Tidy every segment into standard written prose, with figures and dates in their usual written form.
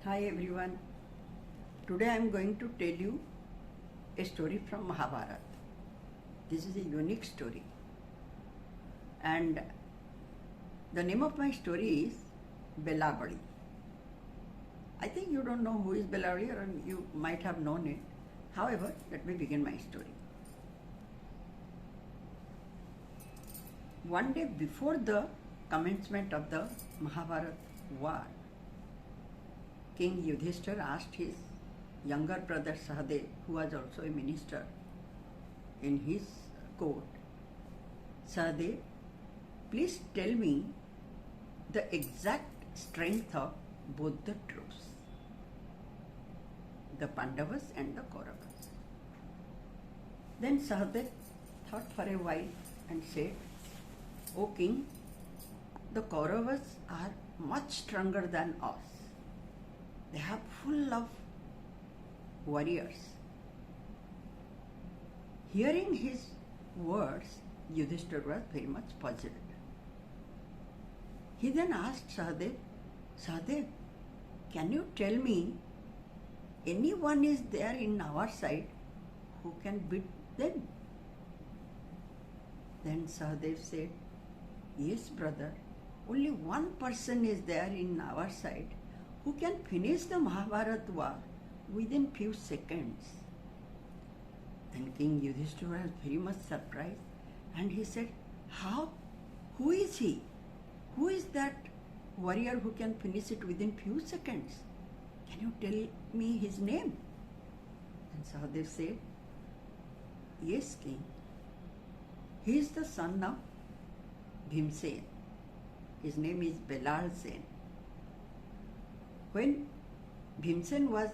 Hi everyone. Today I am going to tell you a story from Mahabharata. This is a unique story. And the name of my story is Belabali. I think you don't know who is Belabali, or you might have known it. However, let me begin my story. One day before the commencement of the Mahabharata war, King Yudhishthir asked his younger brother Sahadev, who was also a minister in his court, Sahadev, please tell me the exact strength of both the troops, the Pandavas and the Kauravas. Then Sahadev thought for a while and said, O king, the Kauravas are much stronger than us. They are full of warriors. Hearing his words, Yudhishthir was very much puzzled. He then asked Sahadev, Sahadev, can you tell me anyone is there in our side who can beat them? Then Sahadev said, yes, brother, only one person is there in our side who can finish the Mahabharata war within few seconds. Then King Yudhishthira was very much surprised and he said, how? Who is he? Who is that warrior who can finish it within few seconds? Can you tell me his name? And Sahadev said, yes, king. He is the son of Bhimsen. His name is Belalasen. When Bhimsen was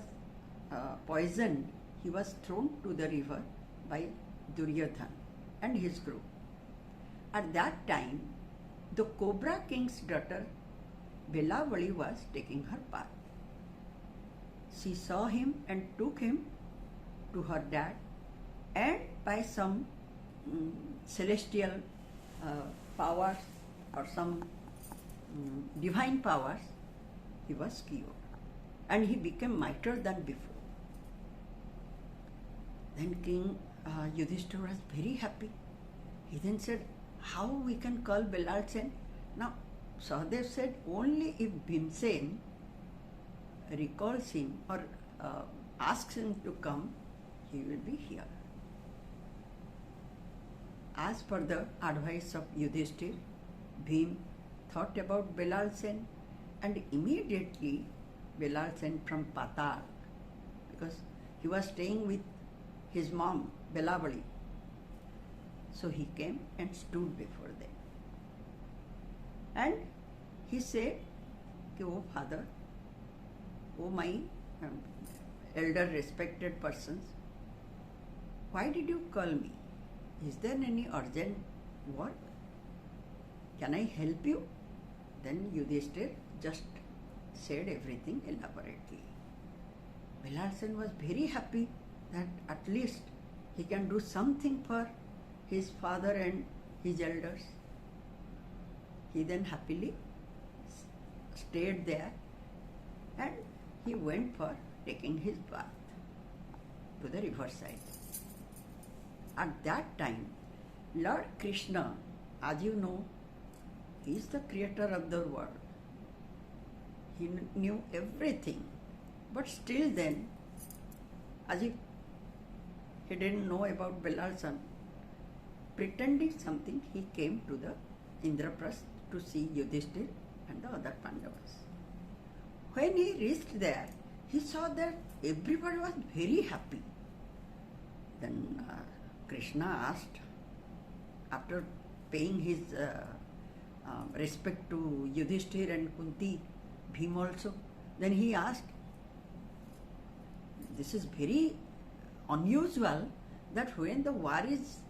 poisoned, he was thrown to the river by Duryodhana and his group. At that time, the Cobra King's daughter Belabali was taking her bath. She saw him and took him to her dad, and by some celestial powers or some divine powers, he was cured and he became mightier than before. Then King Yudhishthira was very happy. He then said, how we can call Belalasen? Now, Sahadev said, only if Bhimsen recalls him or asks him to come, he will be here. As per the advice of Yudhishthir, Bhim thought about Belalasen, and immediately Belalasen from Patal, because he was staying with his mom, Belabali. So he came and stood before them. And he said, oh father, oh my elder respected persons, why did you call me? Is there any urgent work? Can I help you? Then Yudhishthir just said everything elaborately. Belalasen was very happy that at least he can do something for his father and his elders. He then happily stayed there and he went for taking his bath to the riverside. At that time, Lord Krishna, as you know, is the creator of the world. He knew everything, but still then, as if he didn't know about Belalasen, pretending something, he came to the Indraprasth to see Yudhishthir and the other Pandavas. When he reached there, he saw that everybody was very happy. Then Krishna asked, after paying his respect to Yudhishthir and Kunti, Bhim also, then he asked, this is very unusual that when the war is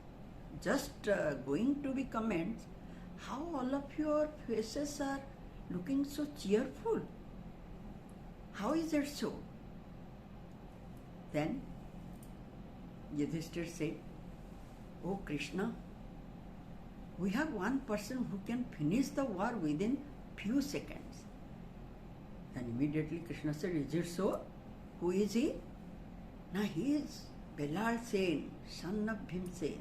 just going to be commenced, how all of your faces are looking so cheerful? How is it so? Then Yudhishthir said, oh Krishna, we have one person who can finish the war within few seconds. Then Immediately Krishna said, is it so? Who is he? Now he is Belalasen, son of Bhimsen.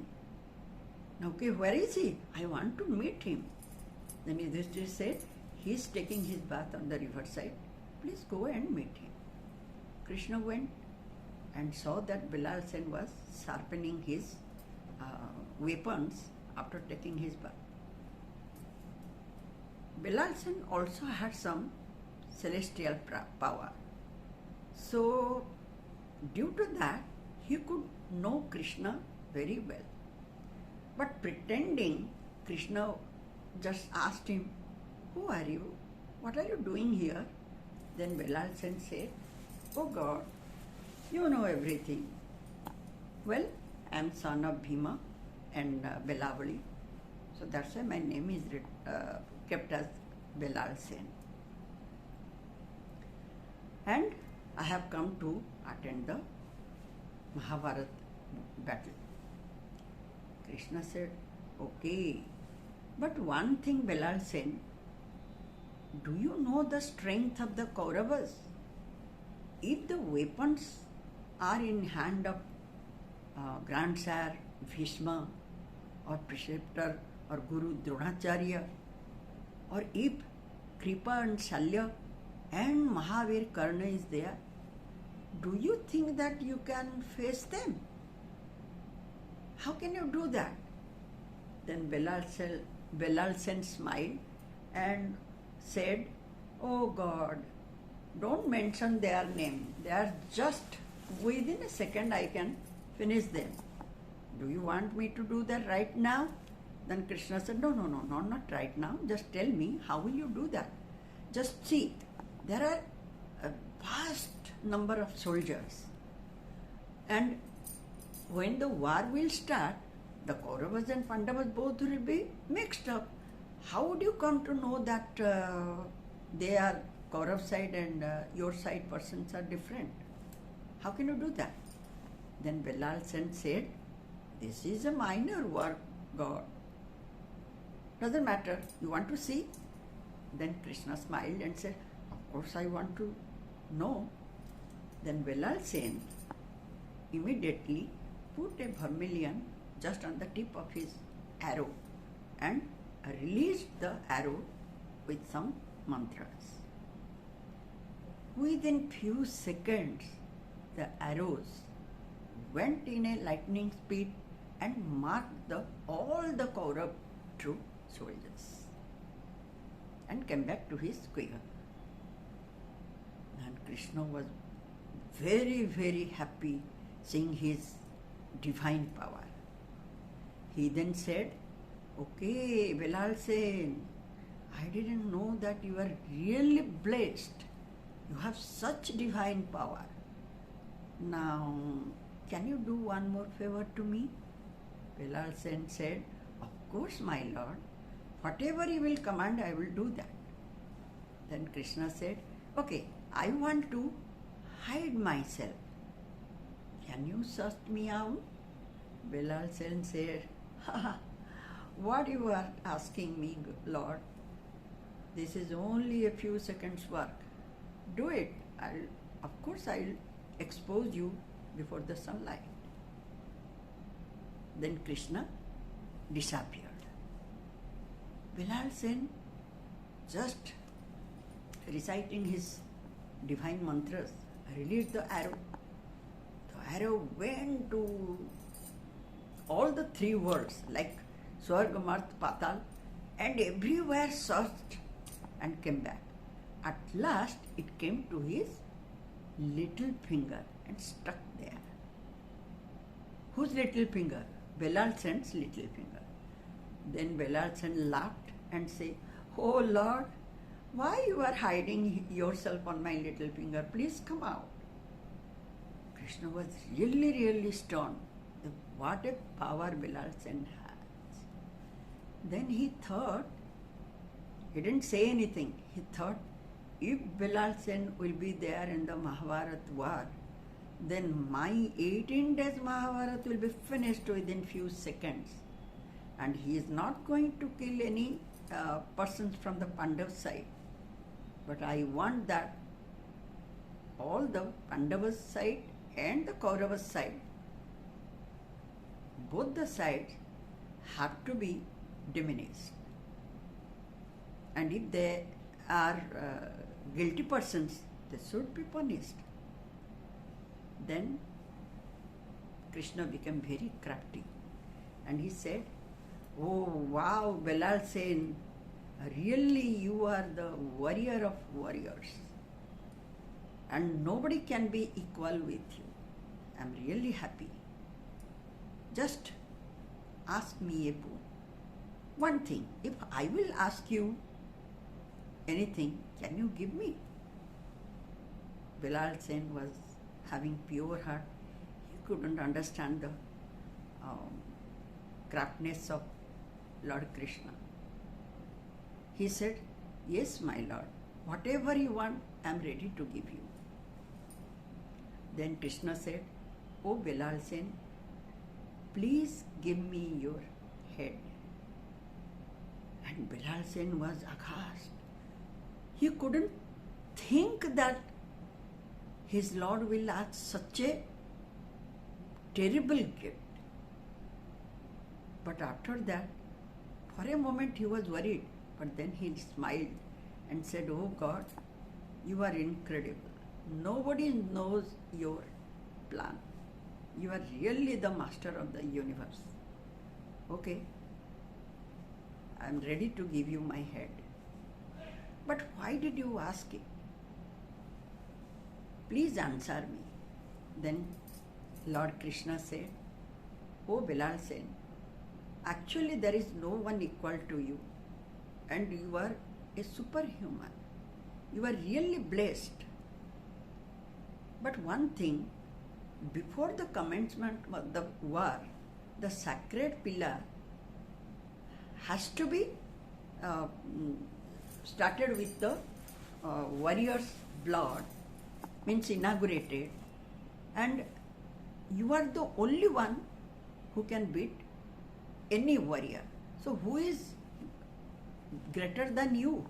Now, okay, where is he? I want to meet him. Then Yudhishthira said, he is taking his bath on the riverside. Please go and meet him. Krishna went and saw that Belalasen was sharpening his weapons after taking his bath. Belalasen also had some celestial power. So, due to that, he could know Krishna very well. But pretending, Krishna just asked him, who are you? What are you doing here? Then Belalasen said, oh God, you know everything. Well, I am son of Bhima and Belabali. So that's why my name is kept as Belalasen. And I have come to attend the Mahabharata battle. Krishna said, okay, but one thing, Belalasen, do you know the strength of the Kauravas? If the weapons are in hand of Grandsire Bhishma or Preceptor or Guru Dronacharya, or if Kripa and Shalya and Mahavir Karna is there, do you think that you can face them? How can you do that? Then Belalasen smiled and said, oh God, don't mention their name. They are just, within a second I can finish them. Do you want me to do that right now? Then Krishna said, no, not right now. Just tell me, how will you do that? Just see, there are a vast number of soldiers. And when the war will start, the Kauravas and Pandavas both will be mixed up. How would you come to know that they are Kaurav side and your side persons are different? How can you do that? Then Belalasen said, this is a minor work, God. Doesn't matter. You want to see? Then Krishna smiled and said, of course I want to know. Then Belalasen immediately put a vermilion just on the tip of his arrow and released the arrow with some mantras. Within few seconds, the arrows went in a lightning speed and marked all the Kaurav troop soldiers and came back to his quiver. And Krishna was very, very happy seeing his divine power. He then said, okay, Belalasen, I didn't know that you are really blessed. You have such divine power. Now, can you do one more favor to me? Belalasen said, of course, my lord. Whatever you will command, I will do that. Then Krishna said, okay, I want to hide myself. Can you search me out? Belalasen said, what you are asking me, Lord? This is only a few seconds work. Do it. Of course, I'll expose you before the sunlight. Then Krishna disappeared. Belalasen, just reciting his divine mantras, released the arrow. The arrow went to all the three worlds like Swarga, Marth, Patal, and everywhere searched and came back. At last it came to his little finger and stuck there. Whose little finger? Belalasen's little finger. Then Belalasen laughed and said, oh Lord, why you are hiding yourself on my little finger? Please come out. Krishna was really, really stunned. What a power Belalasen has. Then he thought, he didn't say anything. He thought, if Belalasen will be there in the Mahabharata war, then my 18 days Mahabharata will be finished within few seconds. And he is not going to kill any persons from the Pandava side. But I want that all the Pandavas side and the Kauravas side, both the sides have to be diminished. And if they are guilty persons, they should be punished. Then Krishna became very crafty and he said, "Oh wow, Belalasen, really you are the warrior of warriors and nobody can be equal with you. I'm really happy. Just ask me a boon. One thing, if I will ask you anything, can you give me?" Belalasen was having pure heart. He couldn't understand the craftiness of Lord Krishna. He said, "Yes, my Lord, whatever you want, I am ready to give you." Then Krishna said, "Oh Belalasen, please give me your head." And Belalasen was aghast. He couldn't think that his Lord will ask such a terrible gift. But after that, for a moment he was worried, but then he smiled and said, "Oh God, you are incredible. Nobody knows your plan. You are really the master of the universe. Okay, I am ready to give you my head. But why did you ask it? Please answer me." Then Lord Krishna said, "Oh Belalasen, actually there is no one equal to you and you are a superhuman. You are really blessed. But one thing, before the commencement of the war, the sacred pillar has to be started with the warrior's blood, means inaugurated, and you are the only one who can beat any warrior. So who is greater than you?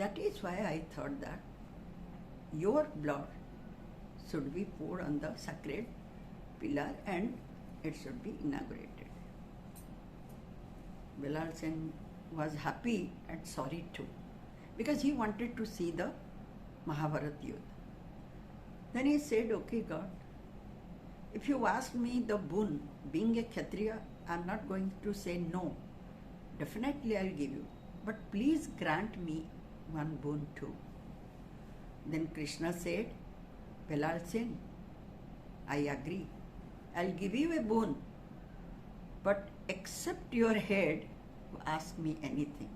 That is why I thought that your blood should be poured on the sacred pillar and it should be inaugurated." Belalasen was happy and sorry too, because he wanted to see the Mahabharata Yuddha. Then he said, "Okay God, if you ask me the boon, being a Kshatriya, I am not going to say no. Definitely I will give you. But please grant me one boon too." Then Krishna said, "Belalasen, I agree. I'll give you a boon, but accept your head to ask me anything."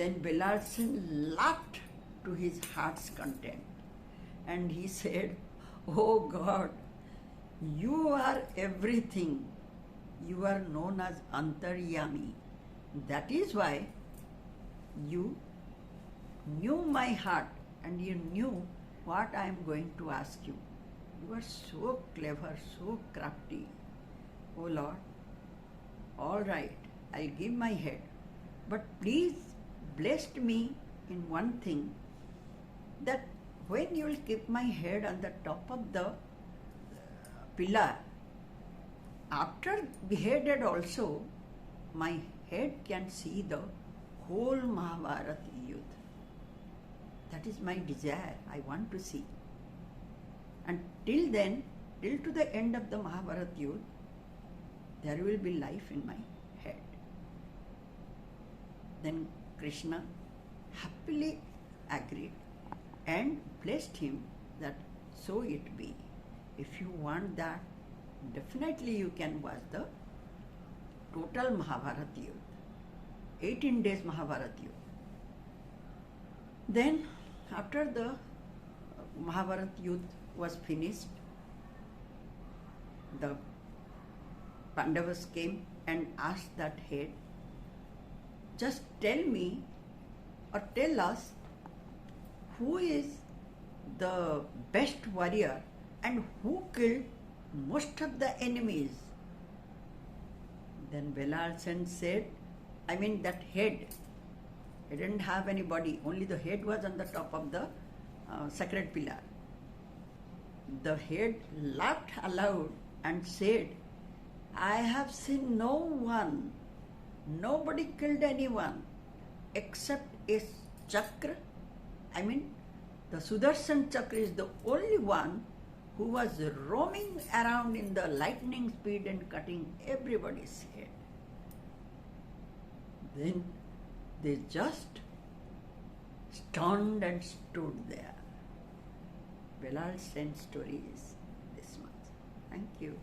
Then Belalasen laughed to his heart's content and he said, "Oh God, you are everything. You are known as Antaryami. That is why you knew my heart and you knew what I am going to ask you. You are so clever, so crafty. Oh Lord, all right, I'll give my head. But please bless me in one thing, that when you will keep my head on the top of the pillar, after beheaded also, my head can see the whole Mahabharata Yuddha. That is my desire. I want to see. And till then, till to the end of the Mahabharata Yuddha, there will be life in my head." Then Krishna happily agreed and blessed him that so it be. If you want that, definitely you can watch the total Mahabharata Yuddha, 18 days Mahabharata Yuddha. Then after the Mahabharata Yuddha was finished, the Pandavas came and asked that head, "Just tell me or tell us who is the best warrior and who killed most of the enemies." Then Belalasen said, that head, he didn't have any body, only the head was on the top of the sacred pillar. The head laughed aloud and said, I have seen no one, nobody killed anyone except a chakra. I mean, the Sudarshan chakra is the only one who was roaming around in the lightning speed and cutting everybody's head. Then they just stunned and stood there. Belalasen story is this much. Thank you.